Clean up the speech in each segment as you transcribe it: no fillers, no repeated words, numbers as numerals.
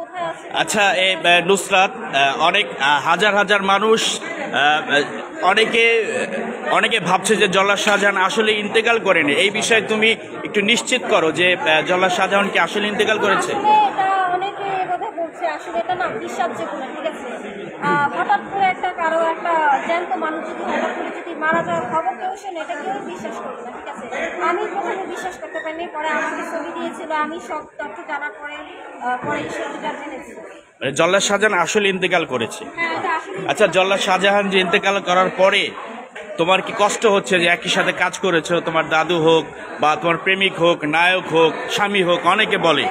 কোথায় আছে। আচ্ছা, এই নুসরাত, অনেক হাজার হাজার মানুষ, অনেকে ভাবছে যে জল্লাদ শাহজাহান আসলে ইন্তেকাল করেনি। এই বিষয়ে তুমি একটু নিশ্চিত করো যে জল্লাদ শাহজাহান কি আসলে ইন্তেকাল করেছে? আসলে এটা অনেকে কথা বলছে, আসলে এটা না বিশ্বাসযোগ্য না, ঠিক আছে। হঠাৎ করে কারো একটা জ্যান্ত মানুষ যদি হঠাৎ করে যদি মারা যাওয়ার খবর কেউ শোনে, এটা কেউ বিশ্বাস করবে না, ঠিক আছে। আমি প্রথমে বিশ্বাস করতে পারিনি, পরে আমাকে ছবি দিয়েছিল, আমি সব তথ্য জানার পরে এই ছবিটা জেনেছি। জল্লাদ শাহজাহান আসলে ইন্তেকাল করেছে। হ্যাঁ, এটা আসলে। আচ্ছা, জল্লাদ শাহজাহান যে ইন্তেকাল করার পরে তোমার কি কষ্ট হচ্ছে যে একই সাথে কাজ করেছো, তোমার দাদু হোক বা তোমার প্রেমিক হোক, নায়ক হোক, স্বামী হোক, অনেকে বলে।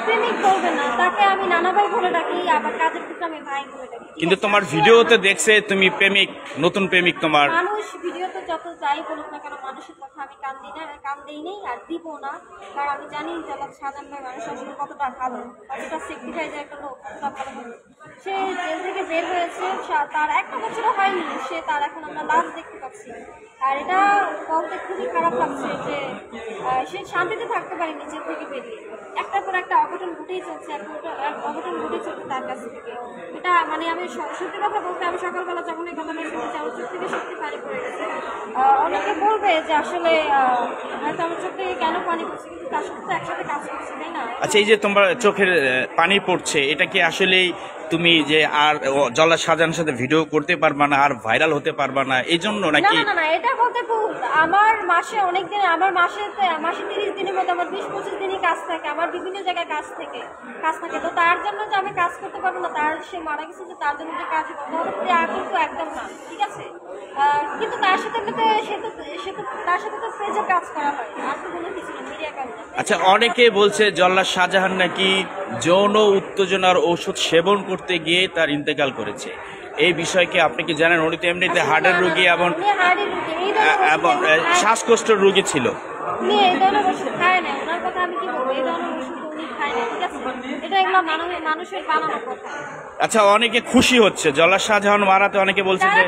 প্রেমিক বলবে না, তাকে আমি নানা ভাই বলে ডাকি, আবার কাজের ক্ষেত্রে আমি ভাই বলে ডাকি। কিন্তু তোমার ভিডিওতে দেখছে তুমি প্রেমিক, নতুন প্রেমিক তোমার। মানুষ ভিডিওতে যত যাই বলুক না কেন, মানুষের কথা আমি কান দিই নেই আর দিব না। কারণ আমি জানি জল্লাদ শাহজাহান ভাই মানুষ আসলে কতটা ভালো, কতটা সেক্রিফাইস একটা লোক, কতটা ভালো মানুষ। সে জেল থেকে বের হয়েছে, তার একটা বছরও হয়নি, তার এখন আমরা লাশ দেখতে পাচ্ছি। আর এটা বলতে খুবই খারাপ লাগছে যে সে শান্তিতে থাকতে পারেনি জেল থেকে বেরিয়ে। একটার পর একটা অঘটন ঘটেই চলছে, অঘটন ঘটেই চলছে তার কাছ থেকে। এটা মানে আমি সত্যি কথা বলতে, আমি সকালবেলা যখন এই কথাটা শুনেছি আমার চোখ থেকে সত্যি পানি পড়ে গেছে। অনেকে বলবে যে আসলে হয়তো আমার চোখ থেকে কেন পানি পড়ছে, কিন্তু তার সাথে তো একসাথে কাজ করছে, তাই না? আচ্ছা, এই যে তোমার চোখের পানি পড়ছে, এটা কি আসলেই তুমি যে আর জল্লাদ শাহজাহানের সাথে ভিডিও করতে পারবা না, আর ভাইরাল হতে পারবা না, এই জন্য নাকি? না না না, এটা বলতে ভুল। আমার মাসে অনেক দিন, আমার মাসে 30 দিনের মধ্যে আমার 20-25 দিনই কাজ থাকে, আমার বিভিন্ন জায়গায় কাজ থাকে। তো তার জন্য যে আমি কাজ করতে পারবো না, সে মারা গেছে যে তার জন্য যে কাজ বন্ধ হবে কিন্তু একদম না, ঠিক আছে। কিন্তু তার সাথে তার সাথে তো ফ্রেজে কাজ করা হয়, আর তো কোনো কিছু না, মিডিয়া কাজ। আচ্ছা, অনেকে বলছে জল্লাদ শাহজাহান নাকি যৌন উত্তেজনার ঔষধ সেবন করতে গিয়ে তার ইন্তেকাল করেছে। এই বিষয়কে আপনি কি জানেন? উনি তো এমনিতে হার্টের রোগী এবং শ্বাসকষ্টের রোগী ছিল। উনি এই ধরনের ওষুধ খায় না, ওনার কথা আমি কি বলবো, এই ধরনের ওষুধ উনি খায় না, ঠিক আছে। এটা এগুলো মানুষের বানানো কথা। আচ্ছা, অনেকে খুশি হচ্ছে জল্লাদ শাহজাহান মারাতে, অনেকে বলছে যে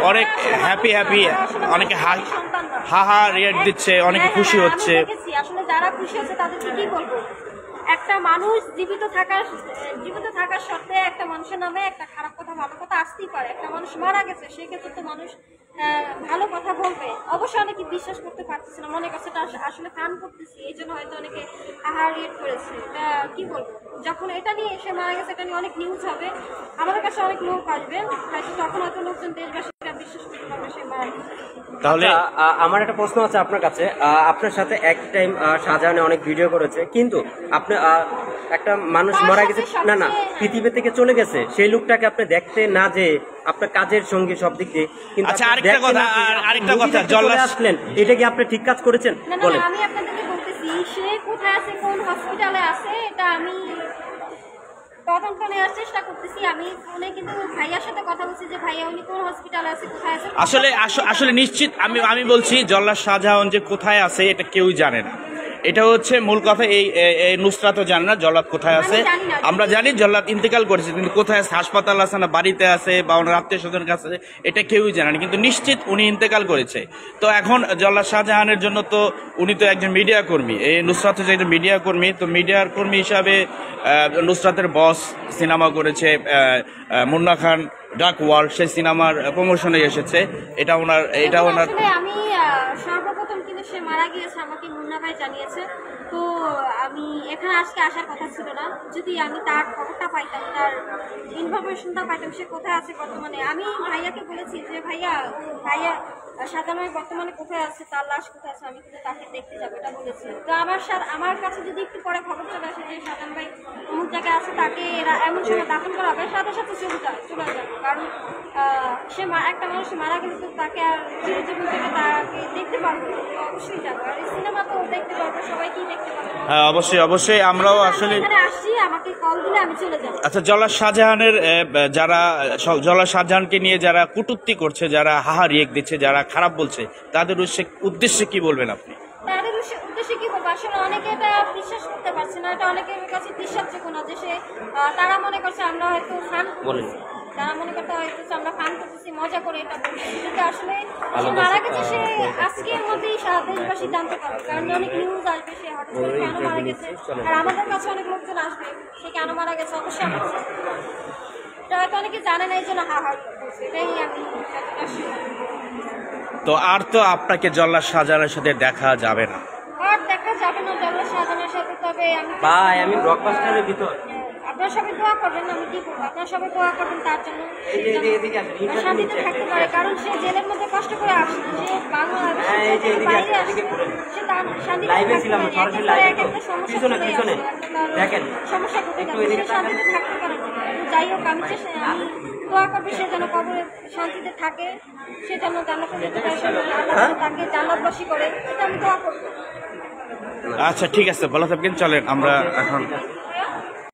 অনেক হ্যাপি, অনেকে হা হা রিয়েক্ট দিচ্ছে, অনেকে খুশি হচ্ছে। আসলে যারা খুশি হচ্ছে তাদেরকে কি বলবো, একটা মানুষ জীবিত থাকার সত্ত্বে একটা মানুষের নামে একটা খারাপ কথা, ভালো কথা আসতেই পারে। একটা মানুষ মারা গেছে, সেই ক্ষেত্রে তো মানুষ ভালো কথা বলবে। অবশ্যই অনেকে বিশ্বাস করতে পারতেছে না, মনে করছে এটা আসলে ফান করতেছি, এই জন্য হয়তো অনেকে রিয়েক্ট করেছে। এটা কি বলবো, যখন এটা নিয়ে এসে মারা গেছে, এটা নিয়ে অনেক নিউজ হবে, আমাদের কাছে অনেক লোক আসবে, হয়তো তখন হয়তো লোকজন দেশবাসীরা বিশ্বাস করতে পারবে সে মারা গেছে। তাহলে আমার একটা প্রশ্ন আছে আপনার কাছে। আপনার সাথে এক টাইম শাহজাহানে অনেক ভিডিও করেছে, কিন্তু আপনি একটা মানুষ মারা গেছে, না পৃথিবী থেকে চলে গেছে, সেই লোকটাকে আপনি দেখতে না যে আপনার কাজের সঙ্গে সব দিক দিয়ে, কিন্তু আচ্ছা, আরেকটা কথা জল্লাদ আসলেন, এটা কি আপনি ঠিক কাজ করেছেন? বলেন। আমি আপনাদেরকে বলতেছি, সে কোথায় আছে, কোন হসপিটালে আছে, এটা আমি তদন্ত নেওয়ার চেষ্টা করতেছি। আমি ফোনে কিন্তু ভাইয়ার সাথে কথা বলছি যে ভাইয়া উনি কোন হসপিটালে আছে, কোথায় আছে। আসলে নিশ্চিত আমি বলছি জল্লাদ শাহজাহান যে কোথায় আছে এটা কেউই জানে না। এটা হচ্ছে মূল কথা। এই নুসরাতও জানে না জল্লাদ কোথায় আছে। আমরা জানি জল্লাদ ইন্তেকাল করেছে, কিন্তু কোথায় আছে, হাসপাতাল আছে না বাড়িতে আছে বা ওনার আত্মীয় স্বজনের কাছে, এটা কেউই জানে না, কিন্তু নিশ্চিত উনি ইন্তেকাল করেছে। তো এখন জল্লাদ শাহজাহানের জন্য তো উনি তো একজন মিডিয়া কর্মী, এই নুসরাত হচ্ছে একজন মিডিয়া কর্মী। তো মিডিয়ার কর্মী হিসাবে নুসরাতের বস সিনেমা করেছে, মুন্না খান ডাক ওয়ার্ল্ড, সেই সিনেমার প্রমোশনে এসেছে। এটা ওনার আমি সর্বপ্রথম কিন্তু সে মারা গিয়েছে আমাকে মুন্না ভাই জানিয়েছে। তো আমি এখানে আজকে আসার কথা ছিল না, যদি আমি তার খবরটা পাইতাম, তার ইনফরমেশনটা পাইতাম সে কোথায় আছে বর্তমানে। আমি ভাইয়াকে বলেছি যে ভাইয়া শাহজাহান ভাই বর্তমানে কোথায় আছে, তার লাশ কোথায় আছে, আমি কিন্তু তাকে দেখতে যাবো, এটা বলেছি। তো আমার কাছে যদি একটু পরে খবর চলে আসে যে শাহজাহান ভাই অমুক জায়গায় আছে, তাকে এরা এমন সময় দাফন করা হবে, সাথে সাথে চলে যাবে। কারণ সে একটা মানুষ মারা গেলে তো তাকে আর চিরজীবন থেকে তাকে দেখতে পারবো না, অবশ্যই যাবো। আর এই সিনেমা তো দেখতে পারবো, সবাইকেই দেখতে পারবো। হ্যাঁ, অবশ্যই আমরাও আসলে এখানে আসছি, আমাকে কল দিলে আমি চলে যাবো। আচ্ছা, জল্লাদ শাহজাহানকে নিয়ে যারা কটূক্তি করছে, যারা হাহা রিয়েক্ট দিচ্ছে, যারা খারাপ বলছে, তাদের উদ্দেশ্যে কি বলবেন আপনি? তাদের উদ্দেশ্যে কি বলবো, আসলে অনেকে এটা বিশ্বাস করতে পারছে না, এটা অনেকের কাছে বিশ্বাসযোগ্য না যে তারা মনে করছে আমরা হয়তো ফান করছি। তারা মনে করতে হয়তো আমরা ফান করতেছি, মজা করে এটা বলছি, কিন্তু আসলে সে মারা গেছে সে আজকের মধ্যেই সারা দেশবাসী জানতে পারবে, কারণ অনেক নিউজ আসবে সে হঠাৎ করে কেন মারা গেছে, আর আমাদের কাছে অনেক লোকজন আসবে সে কেন মারা গেছে, অবশ্যই আমরা এটা হয়তো অনেকে জানে না, এই জন্য হাহাড়ি করছে, এটাই আমি যতটা শুনি। তো আর তো আপনাকে জল্লাদ শাহজাহানের সাথে দেখা যাবে না। আর দেখা যাবে না জল্লাদ শাহজাহানের সাথে, তবে আমি ভাই আমি ব্লকবাস্টারের ভিতর আপনারা সবাই দোয়া করবেন, আমি কি করবো, আপনারা সবাই দোয়া করবেন তার জন্য এই যে এদিকে আসেন, সে শান্তিতে থাকতে পারে, কারণ সে জেলের মধ্যে কষ্ট করে আসছে, সে বাংলাদেশের বাইরে আসছে, সে তার শান্তিতে লাইভে থাকতে ছিলাম, পারে, সরাসরি একটা লাইভে একটা সমস্যা পিছনে চলেই পিছনে আসে, একটা তার দেখেন সমস্যা ঘটে একটু যাচ্ছে, এদিকে সে শান্তিতে থাকতে পারে না। যাই হোক আমি আমি দোয়া করবো সে যেন কবরে শান্তিতে থাকে, সে যেন জান্নাতুল আল্লাহ তাকে জান্নাতবাসী করে, এটা আমি দোয়া করবো। আচ্ছা ঠিক আছে, ভালো থাকবেন, চলেন আমরা এখন